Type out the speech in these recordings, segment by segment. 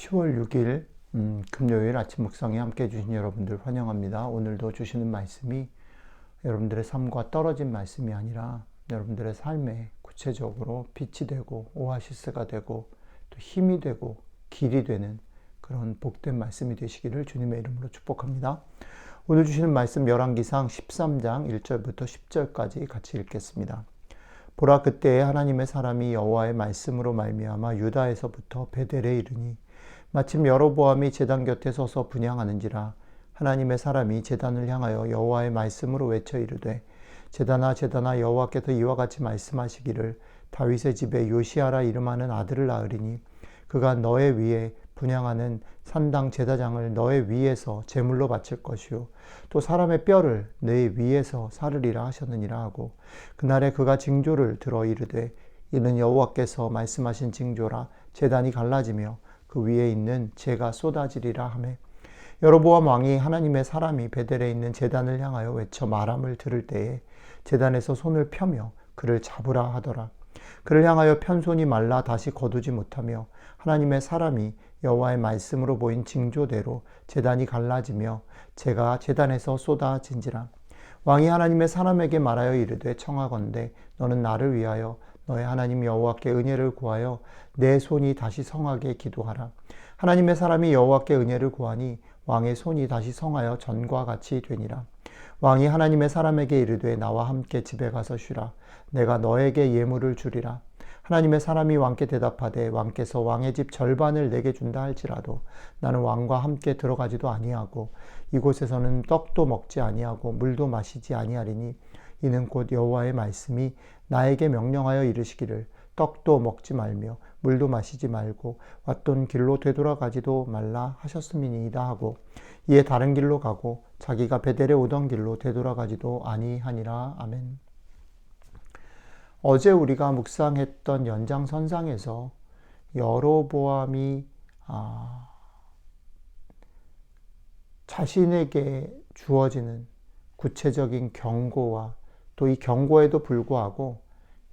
10월 6일 금요일 아침 묵상에 함께 해주신 여러분들 환영합니다. 오늘도 주시는 말씀이 여러분들의 삶과 떨어진 말씀이 아니라 여러분들의 삶에 구체적으로 빛이 되고 오아시스가 되고 또 힘이 되고 길이 되는 그런 복된 말씀이 되시기를 주님의 이름으로 축복합니다. 오늘 주시는 말씀 열왕기상 13장 1절부터 10절까지 같이 읽겠습니다. 보라, 그때에 하나님의 사람이 여호와의 말씀으로 말미암아 유다에서부터 베델에 이르니 마침 여로보암이 제단 곁에 서서 분향하는지라. 하나님의 사람이 제단을 향하여 여호와의 말씀으로 외쳐 이르되, 제단아 제단아, 여호와께서 이와 같이 말씀하시기를 다윗의 집에 요시아라 이름하는 아들을 낳으리니 그가 너의 위에 분향하는 산당 제사장을 너의 위에서 제물로 바칠 것이요 또 사람의 뼈를 내 위에서 사르리라 하셨느니라 하고, 그날에 그가 징조를 들어 이르되, 이는 여호와께서 말씀하신 징조라. 제단이 갈라지며 그 위에 있는 재가 쏟아지리라 하매, 여로보암 왕이 하나님의 사람이 베델에 있는 제단을 향하여 외쳐 말함을 들을 때에 제단에서 손을 펴며 그를 잡으라 하더라. 그를 향하여 편 손이 말라 다시 거두지 못하며 하나님의 사람이 여호와의 말씀으로 보인 징조대로 제단이 갈라지며 재가 제단에서 쏟아진지라. 왕이 하나님의 사람에게 말하여 이르되, 청하건대 너는 나를 위하여 너의 하나님 여호와께 은혜를 구하여 내 손이 다시 성하게 기도하라. 하나님의 사람이 여호와께 은혜를 구하니 왕의 손이 다시 성하여 전과 같이 되니라. 왕이 하나님의 사람에게 이르되, 나와 함께 집에 가서 쉬라. 내가 너에게 예물을 주리라. 하나님의 사람이 왕께 대답하되, 왕께서 왕의 집 절반을 내게 준다 할지라도 나는 왕과 함께 들어가지도 아니하고 이곳에서는 떡도 먹지 아니하고 물도 마시지 아니하리니, 이는 곧 여호와의 말씀이 나에게 명령하여 이르시기를 떡도 먹지 말며 물도 마시지 말고 왔던 길로 되돌아가지도 말라 하셨음이니이다 하고, 이에 다른 길로 가고 자기가 베델에 오던 길로 되돌아가지도 아니하니라. 아멘. 어제 우리가 묵상했던 연장선상에서 여로보암이 자신에게 주어지는 구체적인 경고와 또 이 경고에도 불구하고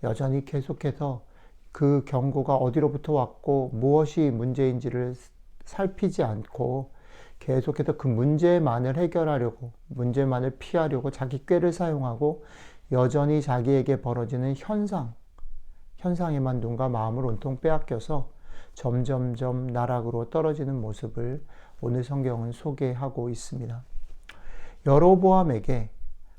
여전히 계속해서 그 경고가 어디로부터 왔고 무엇이 문제인지를 살피지 않고 계속해서 그 문제만을 해결하려고, 문제만을 피하려고 자기 꾀를 사용하고 여전히 자기에게 벌어지는 현상에만 눈과 마음을 온통 빼앗겨서 점점점 나락으로 떨어지는 모습을 오늘 성경은 소개하고 있습니다. 여로보암에게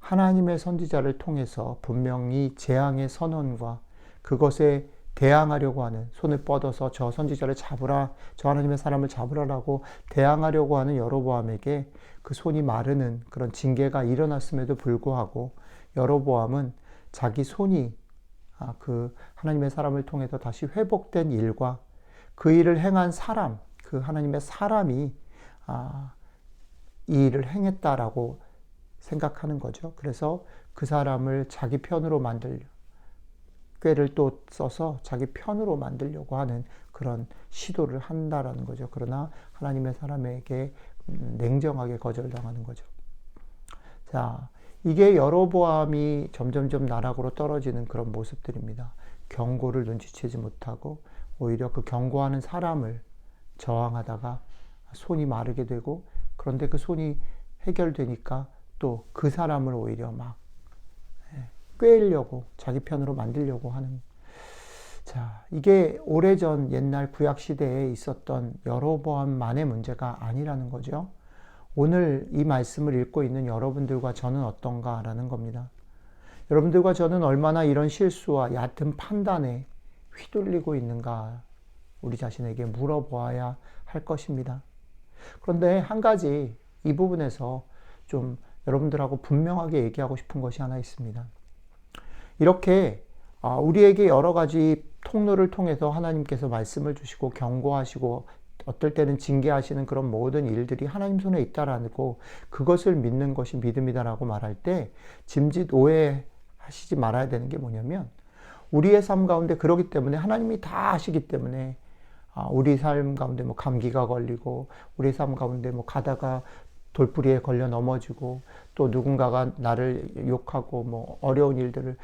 하나님의 선지자를 통해서 분명히 재앙의 선언과 그것에 대항하려고 하는, 손을 뻗어서 저 선지자를 잡으라, 저 하나님의 사람을 잡으라라고 대항하려고 하는 여로보암에게 그 손이 마르는 그런 징계가 일어났음에도 불구하고 여로보암은 자기 손이 그 하나님의 사람을 통해서 다시 회복된 일과 그 일을 행한 사람, 그 하나님의 사람이 이 일을 행했다라고 생각하는 거죠. 그래서 그 사람을 자기 편으로 만들려, 꾀를 또 써서 자기 편으로 만들려고 하는 그런 시도를 한다라는 거죠. 그러나 하나님의 사람에게 냉정하게 거절당하는 거죠. 자, 이게 여로보암이 점점점 나락으로 떨어지는 그런 모습들입니다. 경고를 눈치채지 못하고 오히려 그 경고하는 사람을 저항하다가 손이 마르게 되고, 그런데 그 손이 해결되니까 또 그 사람을 오히려 막 꿰려고 자기 편으로 만들려고 하는, 자, 이게 오래전 옛날 구약시대에 있었던 여로보암만의 문제가 아니라는 거죠. 오늘 이 말씀을 읽고 있는 여러분들과 저는 어떤가라는 겁니다. 여러분들과 저는 얼마나 이런 실수와 얕은 판단에 휘둘리고 있는가 우리 자신에게 물어보아야 할 것입니다. 그런데 한 가지 이 부분에서 좀 여러분들하고 분명하게 얘기하고 싶은 것이 하나 있습니다. 이렇게 우리에게 여러 가지 통로를 통해서 하나님께서 말씀을 주시고 경고하시고 어떨 때는 징계하시는 그런 모든 일들이 하나님 손에 있다라고, 그것을 믿는 것이 믿음이다라고 말할 때 짐짓 오해하시지 말아야 되는 게 뭐냐면, 우리의 삶 가운데 그러기 때문에 하나님이 다 아시기 때문에 우리 삶 가운데 뭐 감기가 걸리고 우리 삶 가운데 뭐 가다가 돌부리에 걸려 넘어지고 또 누군가가 나를 욕하고 뭐 어려운 일들을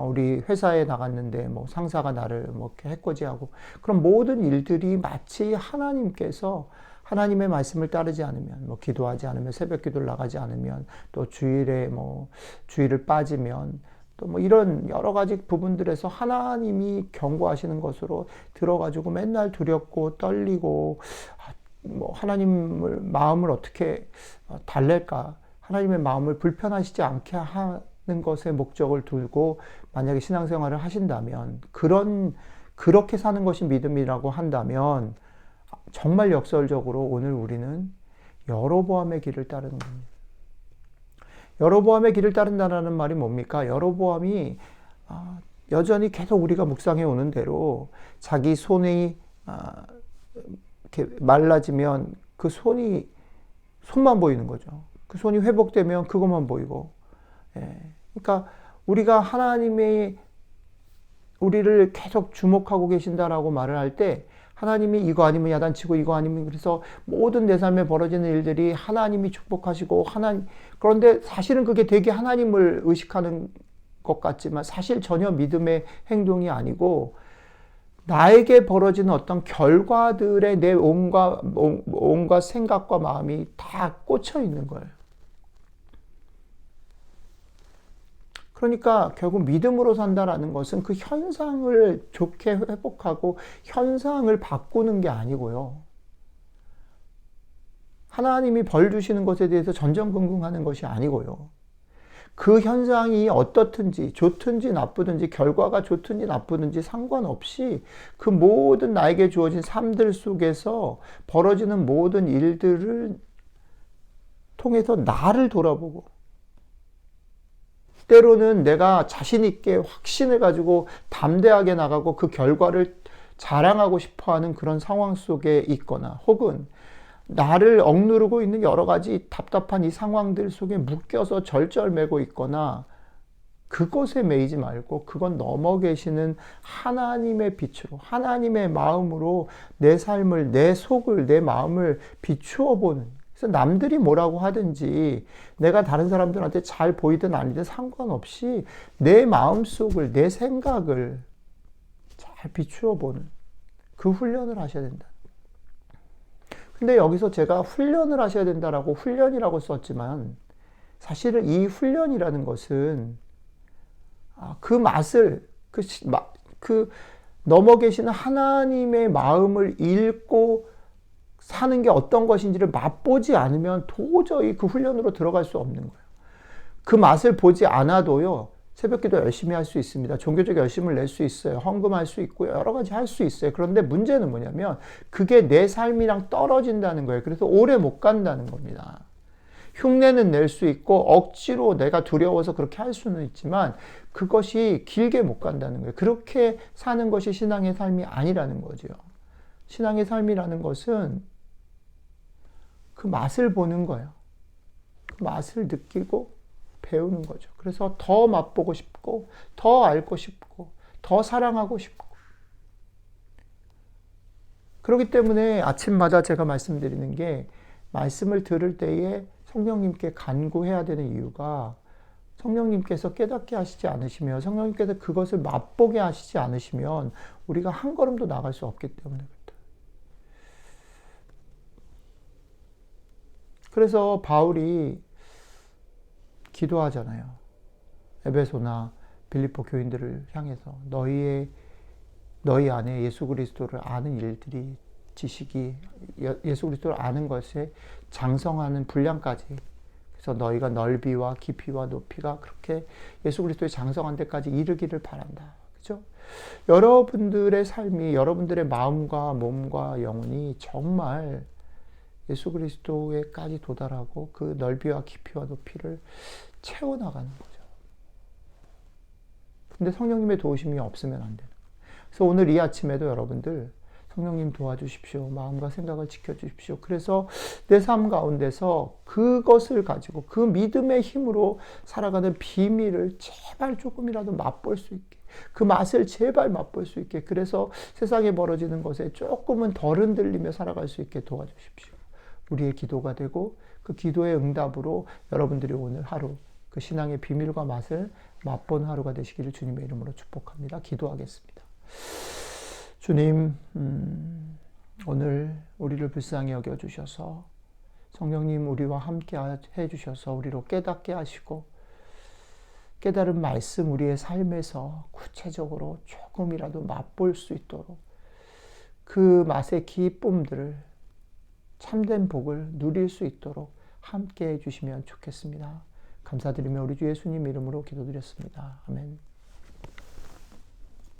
우리 회사에 나갔는데 뭐 상사가 나를 뭐 이렇게 해코지하고 그런 모든 일들이 마치 하나님의 말씀을 따르지 않으면 뭐 기도하지 않으면 새벽 기도를 나가지 않으면 또 주일에 뭐 주일을 빠지면 또 뭐 이런 여러 가지 부분들에서 하나님이 경고하시는 것으로 들어가지고 맨날 두렵고 떨리고 뭐 하나님을 마음을 어떻게 달랠까? 하나님의 마음을 불편하시지 않게 하는 것에 목적을 두고 만약에 신앙생활을 하신다면 그렇게 사는 것이 믿음이라고 한다면 정말 역설적으로 오늘 우리는 여로보암의 길을 따르는 겁니다. 여로보암의 길을 따른다는 말이 뭡니까? 여로보암이 여전히 계속 우리가 묵상해 오는 대로 자기 손이 이렇게 말라지면 그 손만 보이는 거죠. 그 손이 회복되면 그것만 보이고. 그러니까 우리가 하나님의 우리를 계속 주목하고 계신다라고 말을 할 때 하나님이 이거 아니면 야단치고 이거 아니면 그래서 모든 내 삶에 벌어지는 일들이 하나님이 축복하시고 그런데 사실은 그게 되게 하나님을 의식하는 것 같지만 사실 전혀 믿음의 행동이 아니고 나에게 벌어지는 어떤 결과들에 내 온갖 생각과 마음이 다 꽂혀 있는 거예요. 그러니까 결국 믿음으로 산다라는 것은 그 현상을 좋게 회복하고 현상을 바꾸는 게 아니고요. 하나님이 벌 주시는 것에 대해서 전전긍긍하는 것이 아니고요. 그 현상이 어떻든지 좋든지 나쁘든지 결과가 좋든지 나쁘든지 상관없이 그 모든 나에게 주어진 삶들 속에서 벌어지는 모든 일들을 통해서 나를 돌아보고 때로는 내가 자신 있게 확신을 가지고 담대하게 나가고 그 결과를 자랑하고 싶어하는 그런 상황 속에 있거나 혹은 나를 억누르고 있는 여러 가지 답답한 이 상황들 속에 묶여서 절절매고 있거나 그것에 매이지 말고 그건 넘어 계시는 하나님의 빛으로 하나님의 마음으로 내 삶을 내 속을 내 마음을 비추어 보는 그래서 남들이 뭐라고 하든지 내가 다른 사람들한테 잘 보이든 아니든 상관없이 내 마음속을 내 생각을 잘 비추어 보는 그 훈련을 하셔야 된다. 근데 여기서 제가 훈련을 하셔야 된다라고 훈련이라고 썼지만 사실은 이 훈련이라는 것은 그 맛을 그 넘어 계시는 하나님의 마음을 읽고 사는 게 어떤 것인지를 맛보지 않으면 도저히 그 훈련으로 들어갈 수 없는 거예요. 그 맛을 보지 않아도요. 새벽기도 열심히 할 수 있습니다. 종교적 열심을 낼 수 있어요. 헌금할 수 있고요. 여러 가지 할 수 있어요. 그런데 문제는 뭐냐면 그게 내 삶이랑 떨어진다는 거예요. 그래서 오래 못 간다는 겁니다. 흉내는 낼 수 있고 억지로 내가 두려워서 그렇게 할 수는 있지만 그것이 길게 못 간다는 거예요. 그렇게 사는 것이 신앙의 삶이 아니라는 거죠. 신앙의 삶이라는 것은 그 맛을 보는 거예요. 그 맛을 느끼고 배우는 거죠. 그래서 더 맛보고 싶고, 더 알고 싶고, 더 사랑하고 싶고. 그렇기 때문에 아침마다 제가 말씀드리는 게 말씀을 들을 때에 성령님께 간구해야 되는 이유가 성령님께서 깨닫게 하시지 않으시면 성령님께서 그것을 맛보게 하시지 않으시면 우리가 한 걸음도 나갈 수 없기 때문에 그렇다. 그래서 바울이 기도하잖아요. 에베소나 빌립보 교인들을 향해서 너희 안에 예수 그리스도를 아는 일들이 지식이 예수 그리스도를 아는 것에 장성하는 분량까지 그래서 너희가 넓이와 깊이와 높이가 그렇게 예수 그리스도의 장성한 데까지 이르기를 바란다. 그렇죠? 여러분들의 삶이 여러분들의 마음과 몸과 영혼이 정말 예수 그리스도에까지 도달하고 그 넓이와 깊이와 높이를 채워나가는 거죠. 근데 성령님의 도우심이 없으면 안 되는 거예요. 그래서 오늘 이 아침에도 여러분들 성령님 도와주십시오. 마음과 생각을 지켜주십시오. 그래서 내 삶 가운데서 그것을 가지고 그 믿음의 힘으로 살아가는 비밀을 제발 조금이라도 맛볼 수 있게 그 맛을 제발 맛볼 수 있게 그래서 세상에 벌어지는 것에 조금은 덜 흔들리며 살아갈 수 있게 도와주십시오. 우리의 기도가 되고 그 그 기도의 응답으로 여러분들이 오늘 하루 그 신앙의 비밀과 맛을 맛본 하루가 되시기를 주님의 이름으로 축복합니다. 기도하겠습니다. 주님, 오늘 우리를 불쌍히 여겨주셔서 성령님 우리와 함께 해주셔서 우리로 깨닫게 하시고 깨달은 말씀 우리의 삶에서 구체적으로 조금이라도 맛볼 수 있도록 그 맛의 기쁨들을 참된 복을 누릴 수 있도록 함께 해주시면 좋겠습니다. 감사드리며 우리 주 예수님 이름으로 기도드렸습니다. 아멘.